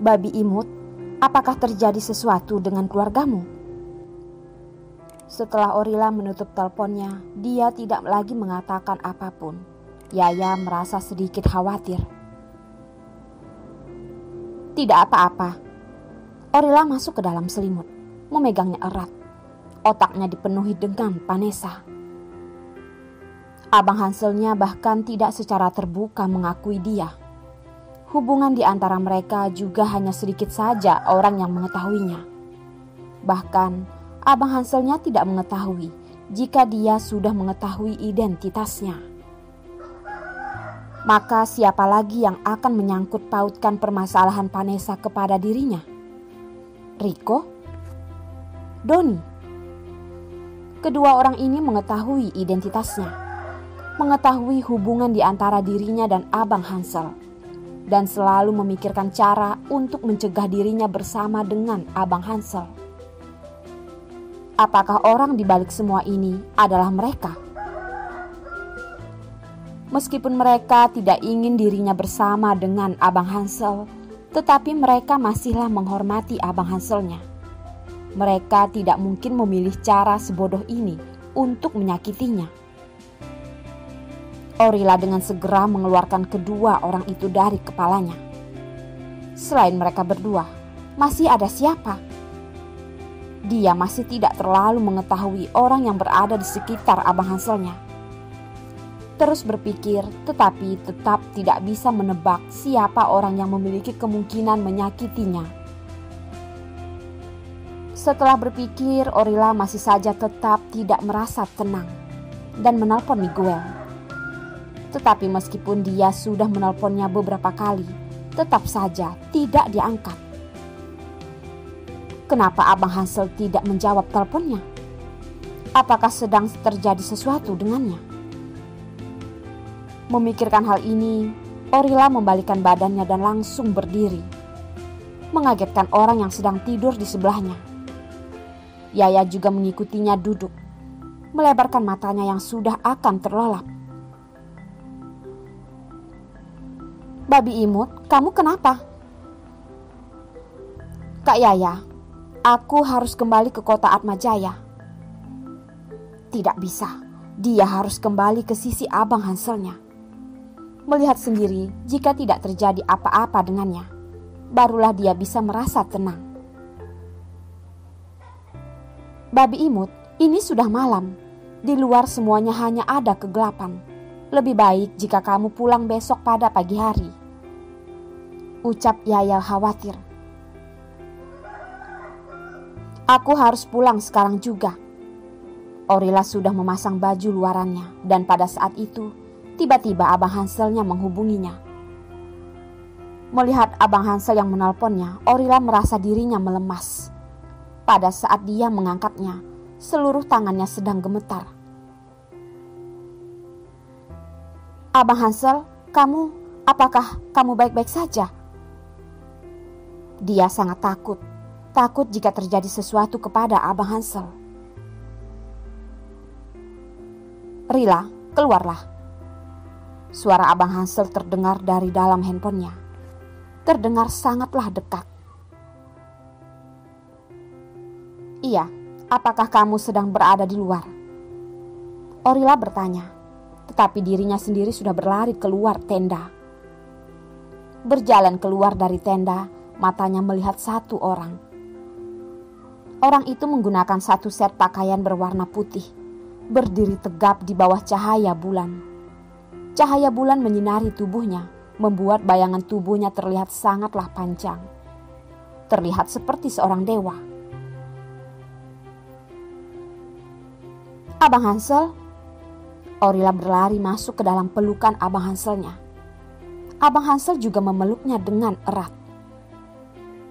Babi imut, apakah terjadi sesuatu dengan keluargamu? Setelah Orila menutup teleponnya, dia tidak lagi mengatakan apapun. Yaya merasa sedikit khawatir. Tidak apa-apa. Orila masuk ke dalam selimut, memegangnya erat. Otaknya dipenuhi dengan Vanessa. Abang Hanselnya bahkan tidak secara terbuka mengakui dia. Hubungan di antara mereka juga hanya sedikit saja orang yang mengetahuinya. Bahkan Abang Hanselnya tidak mengetahui jika dia sudah mengetahui identitasnya. Maka siapa lagi yang akan menyangkut pautkan permasalahan Vanessa kepada dirinya? Rico? Doni? Kedua orang ini mengetahui identitasnya, mengetahui hubungan di antara dirinya dan Abang Hansel, dan selalu memikirkan cara untuk mencegah dirinya bersama dengan Abang Hansel. Apakah orang di balik semua ini adalah mereka? Meskipun mereka tidak ingin dirinya bersama dengan Abang Hansel, tetapi mereka masihlah menghormati Abang Hanselnya. Mereka tidak mungkin memilih cara sebodoh ini untuk menyakitinya. Orila dengan segera mengeluarkan kedua orang itu dari kepalanya. Selain mereka berdua, masih ada siapa? Dia masih tidak terlalu mengetahui orang yang berada di sekitar Abang Hanselnya. Terus berpikir, tetapi tetap tidak bisa menebak siapa orang yang memiliki kemungkinan menyakitinya. Setelah berpikir, Orila masih saja tetap tidak merasa tenang dan menelpon Miguel. Tetapi meskipun dia sudah menelponnya beberapa kali, tetap saja tidak diangkat. Kenapa Abang Hansel tidak menjawab teleponnya? Apakah sedang terjadi sesuatu dengannya? Memikirkan hal ini, Orila membalikkan badannya dan langsung berdiri, mengagetkan orang yang sedang tidur di sebelahnya. Yaya juga mengikutinya duduk, melebarkan matanya yang sudah akan terlelap. Babi imut, kamu kenapa? Kak Yaya, aku harus kembali ke kota Atmajaya. Tidak bisa, dia harus kembali ke sisi Abang Hanselnya. Melihat sendiri jika tidak terjadi apa-apa dengannya, barulah dia bisa merasa tenang. Babi imut, ini sudah malam. Di luar semuanya hanya ada kegelapan. Lebih baik jika kamu pulang besok pada pagi hari, ucap Yaya khawatir. Aku harus pulang sekarang juga. Orila sudah memasang baju luarannya dan pada saat itu tiba-tiba Abang Hanselnya menghubunginya. Melihat Abang Hansel yang menelponnya, Orila merasa dirinya melemas. Pada saat dia mengangkatnya, seluruh tangannya sedang gemetar. Abang Hansel, apakah kamu baik-baik saja? Dia sangat takut jika terjadi sesuatu kepada Abang Hansel. Rila, keluarlah. Suara Abang Hansel terdengar dari dalam handphonenya. Terdengar sangatlah dekat. Iya, apakah kamu sedang berada di luar? Orila bertanya, tetapi dirinya sendiri sudah berlari keluar tenda. Berjalan keluar dari tenda, matanya melihat satu orang. Orang itu menggunakan satu set pakaian berwarna putih, berdiri tegap di bawah cahaya bulan. Cahaya bulan menyinari tubuhnya, membuat bayangan tubuhnya terlihat sangatlah panjang. Terlihat seperti seorang dewa. Abang Hansel? Orila berlari masuk ke dalam pelukan Abang Hanselnya. Abang Hansel juga memeluknya dengan erat,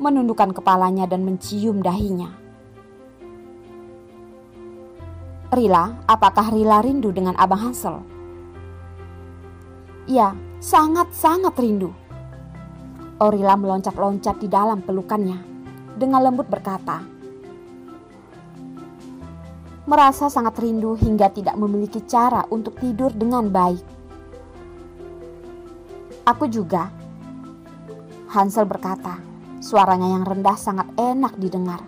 menundukkan kepalanya dan mencium dahinya. Rila, apakah Rila rindu dengan Abang Hansel? Ya, sangat-sangat rindu. Orila meloncat-loncat di dalam pelukannya. Dengan lembut berkata, merasa sangat rindu hingga tidak memiliki cara untuk tidur dengan baik. Aku juga, Hansel berkata, Suaranya yang rendah sangat enak didengar.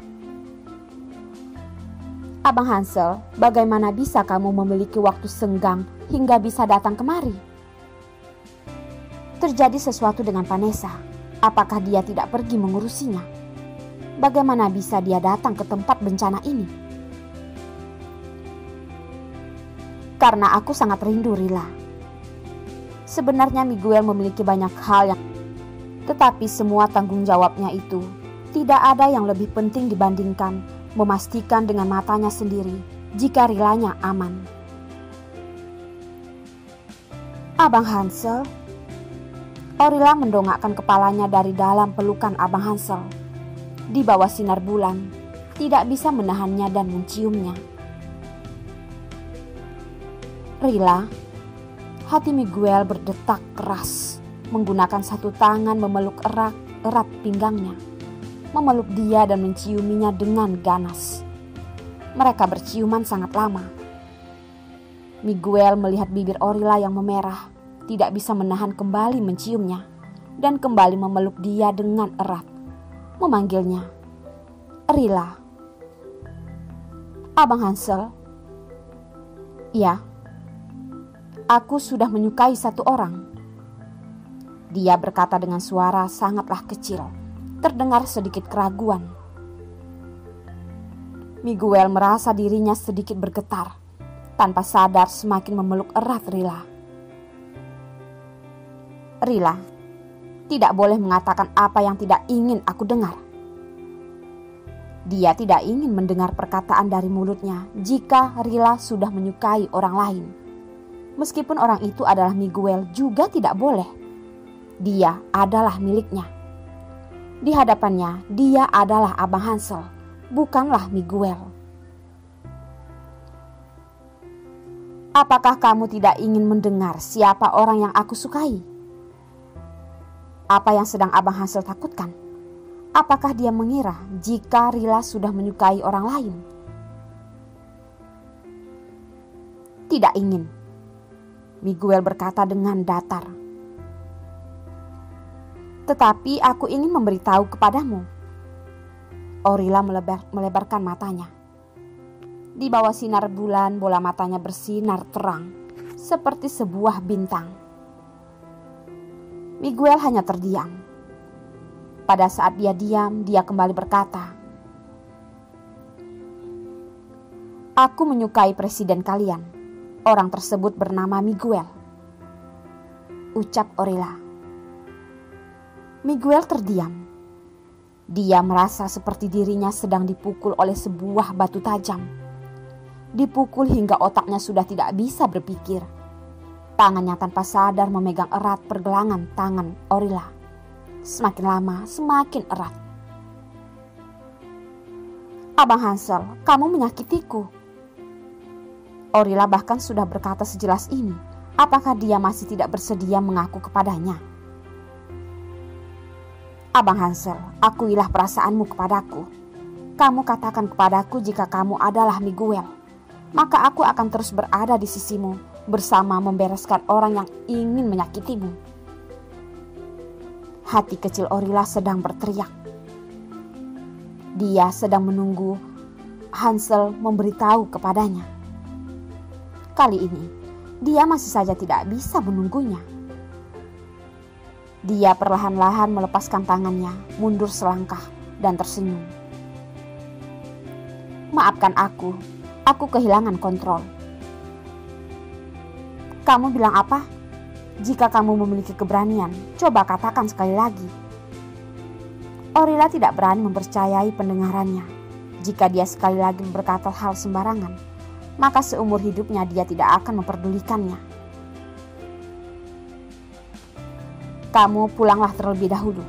"Abang Hansel, bagaimana bisa kamu memiliki waktu senggang hingga bisa datang kemari? Terjadi sesuatu dengan Vanessa. Apakah dia tidak pergi mengurusinya? Bagaimana bisa dia datang ke tempat bencana ini?" "Karena aku sangat rindu, Rila. Sebenarnya Miguel memiliki banyak hal yang... Tetapi semua tanggung jawabnya itu tidak ada yang lebih penting dibandingkan memastikan dengan matanya sendiri jika Rilanya aman." "Abang Hansel." Orila mendongakkan kepalanya dari dalam pelukan Abang Hansel. Di bawah sinar bulan, tidak bisa menahannya dan menciumnya. "Rila," hati Miguel berdetak keras, menggunakan satu tangan memeluk erat pinggangnya, memeluk dia dan menciuminya dengan ganas. Mereka berciuman sangat lama. Miguel melihat bibir Orila yang memerah, tidak bisa menahan kembali menciumnya, dan kembali memeluk dia dengan erat, memanggilnya, "Rila." "Abang Hansel." "Ya, aku sudah menyukai satu orang." Dia berkata dengan suara sangatlah kecil, terdengar sedikit keraguan. Miguel merasa dirinya sedikit bergetar, tanpa sadar semakin memeluk erat Rila. "Rila, tidak boleh mengatakan apa yang tidak ingin aku dengar." Dia tidak ingin mendengar perkataan dari mulutnya jika Rila sudah menyukai orang lain. Meskipun orang itu adalah Miguel juga tidak boleh. Dia adalah miliknya. Di hadapannya dia adalah Abang Hansel, bukanlah Miguel. "Apakah kamu tidak ingin mendengar siapa orang yang aku sukai?" Apa yang sedang Abang Hansel takutkan? Apakah dia mengira jika Rila sudah menyukai orang lain? "Tidak ingin," Miguel berkata dengan datar. "Tetapi aku ingin memberitahu kepadamu." Orila melebarkan matanya. Di bawah sinar bulan, bola matanya bersinar terang, seperti sebuah bintang. Miguel hanya terdiam. Pada saat dia diam, dia kembali berkata, "Aku menyukai presiden kalian. Orang tersebut bernama Miguel," ucap Orila. Miguel terdiam. Dia merasa seperti dirinya sedang dipukul oleh sebuah batu tajam. Dipukul hingga otaknya sudah tidak bisa berpikir. Tangannya tanpa sadar memegang erat pergelangan tangan Orila. Semakin lama semakin erat. "Abang Hansel, kamu menyakitiku." Orila bahkan sudah berkata sejelas ini. Apakah dia masih tidak bersedia mengaku kepadanya? "Abang Hansel, akuilah perasaanmu kepadaku. Kamu katakan kepadaku jika kamu adalah Miguel. Maka aku akan terus berada di sisimu bersama membereskan orang yang ingin menyakitimu." Hati kecil Orila sedang berteriak. Dia sedang menunggu Hansel memberitahu kepadanya. Kali ini, dia masih saja tidak bisa menunggunya. Dia perlahan-lahan melepaskan tangannya, mundur selangkah, dan tersenyum. "Maafkan aku kehilangan kontrol." "Kamu bilang apa? Jika kamu memiliki keberanian, coba katakan sekali lagi." Orila tidak berani mempercayai pendengarannya. Jika dia sekali lagi berkata hal sembarangan, maka seumur hidupnya dia tidak akan memperdulikannya. "Kamu pulanglah terlebih dahulu."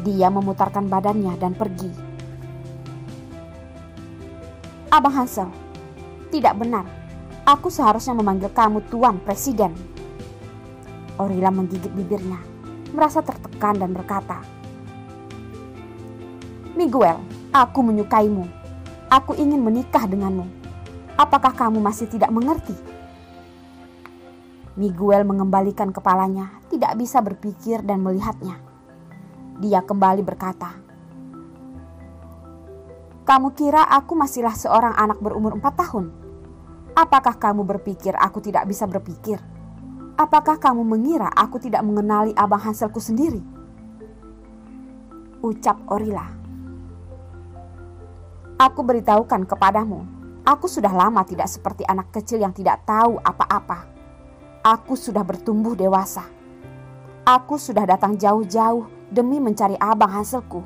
Dia memutarkan badannya dan pergi. "Abang Hansel, tidak benar. Aku seharusnya memanggil kamu Tuan Presiden." Orila menggigit bibirnya, merasa tertekan dan berkata, "Miguel, aku menyukaimu. Aku ingin menikah denganmu. Apakah kamu masih tidak mengerti?" Miguel mengembalikan kepalanya, tidak bisa berpikir dan melihatnya. dia kembali berkata, "Kamu kira aku masihlah seorang anak berumur 4 tahun? Apakah kamu berpikir aku tidak bisa berpikir? Apakah kamu mengira aku tidak mengenali Abang Hanselku sendiri?" Ucap Orila. "Aku beritahukan kepadamu, aku sudah lama tidak seperti anak kecil yang tidak tahu apa-apa. Aku sudah bertumbuh dewasa. Aku sudah datang jauh-jauh demi mencari Abang Hanselku.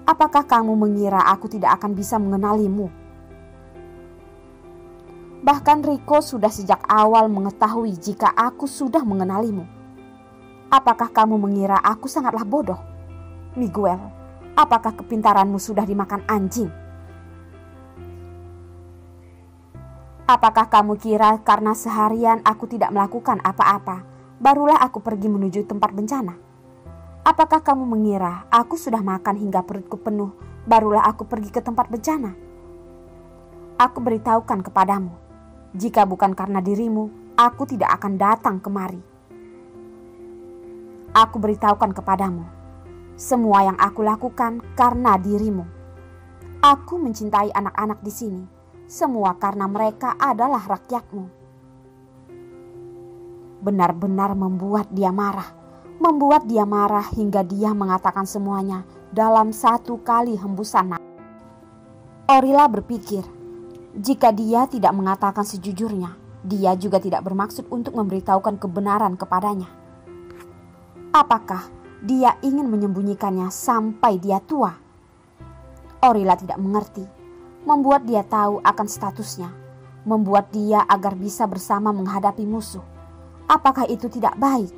Apakah kamu mengira aku tidak akan bisa mengenalimu? Bahkan Rico sudah sejak awal mengetahui jika aku sudah mengenalimu. Apakah kamu mengira aku sangatlah bodoh? Miguel, apakah kepintaranmu sudah dimakan anjing? Apakah kamu kira karena seharian aku tidak melakukan apa-apa, barulah aku pergi menuju tempat bencana? Apakah kamu mengira aku sudah makan hingga perutku penuh, barulah aku pergi ke tempat bencana? Aku beritahukan kepadamu, jika bukan karena dirimu, aku tidak akan datang kemari. Aku beritahukan kepadamu, semua yang aku lakukan karena dirimu. Aku mencintai anak-anak di sini, semua karena mereka adalah rakyatmu." Benar-benar membuat dia marah hingga dia mengatakan semuanya dalam satu kali hembusan nafas. Orila berpikir, jika dia tidak mengatakan sejujurnya, dia juga tidak bermaksud untuk memberitahukan kebenaran kepadanya. Apakah dia ingin menyembunyikannya sampai dia tua? Orila tidak mengerti, membuat dia tahu akan statusnya, membuat dia agar bisa bersama menghadapi musuh. Apakah itu tidak baik?